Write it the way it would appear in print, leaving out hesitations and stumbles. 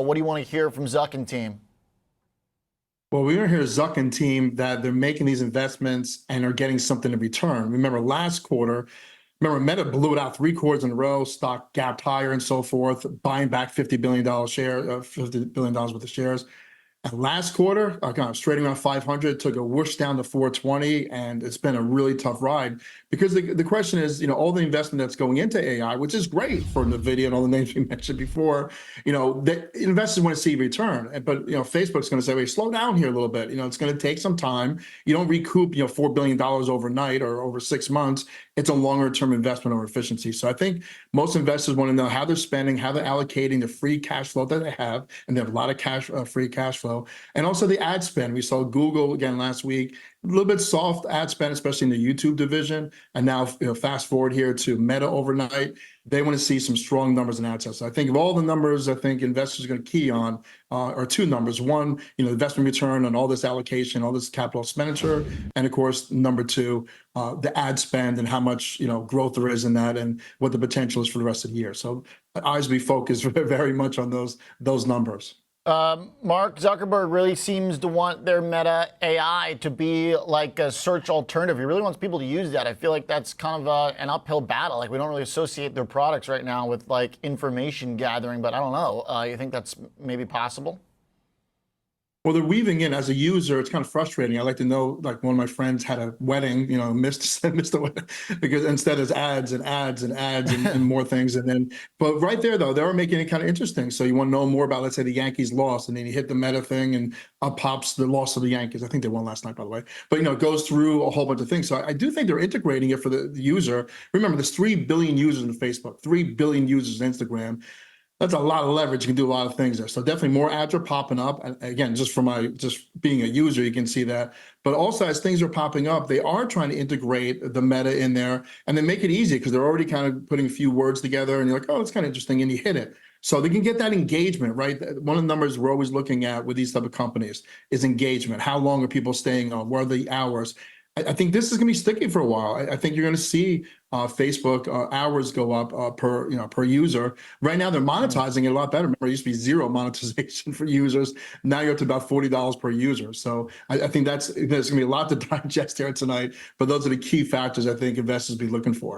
What do you want to hear from Zuck and team? Well, we hear Zuck and team that they're making these investments and are getting something in return. Remember last quarter, Meta blew it out 3 quarters in a row, stock gapped higher and so forth, buying back $50 billion worth of shares. And last quarter, kind of trading around 500, took a whoosh down to 420, and it's been a really tough ride. Because the question is, all the investment that's going into AI, which is great for NVIDIA and all the names we mentioned before, the investors want to see return. But, Facebook's going to say, wait, slow down here a little bit. It's going to take some time. You don't recoup, $4 billion overnight or over 6 months. It's a longer term investment over efficiency. So I think most investors want to know how they're spending, how they're allocating the free cash flow that they have, and they have a lot of free cash flow, and also the ad spend. We saw Google again last week, a little bit soft ad spend, especially in the YouTube division. And now, fast forward here to Meta overnight, they want to see some strong numbers in ad sales. So I think of all the numbers, I think investors are going to key on are 2 numbers. One, investment return on all this allocation, all this capital expenditure, and of course, number 2, the ad spend and how much growth there is in that, and what the potential is for the rest of the year. So eyes be focused very much on those numbers. Mark Zuckerberg really seems to want their Meta AI to be like a search alternative. He really wants people to use that. I feel like that's kind of an uphill battle. Like, we don't really associate their products right now with like information gathering, but I don't know. You think that's maybe possible? Well, they're weaving in as a user. It's kind of frustrating. I like to know, like, one of my friends had a wedding, missed the wedding, because instead it's ads and ads and ads and more things. And then, but right there though, they were making it kind of interesting. So you want to know more about, let's say the Yankees lost, and then you hit the Meta thing and up pops the loss of the Yankees. I think they won last night, by the way. But it goes through a whole bunch of things. So I do think they're integrating it for the user. Remember, there's 3 billion users in Facebook, 3 billion users in Instagram. That's a lot of leverage. You can do a lot of things there. So definitely more ads are popping up. And again, just being a user, you can see that. But also, as things are popping up, they are trying to integrate the Meta in there, and they make it easy because they're already kind of putting a few words together, and you're like, oh, it's kind of interesting, and you hit it. So they can get that engagement, right? One of the numbers we're always looking at with these type of companies is engagement. How long are people staying on? What are the hours? I think this is going to be sticky for a while. I think you're going to see Facebook hours go up per user. Right now, they're monetizing it a lot better. Remember, it used to be 0 monetization for users. Now you're up to about $40 per user. So I think there's going to be a lot to digest here tonight. But those are the key factors I think investors be looking for.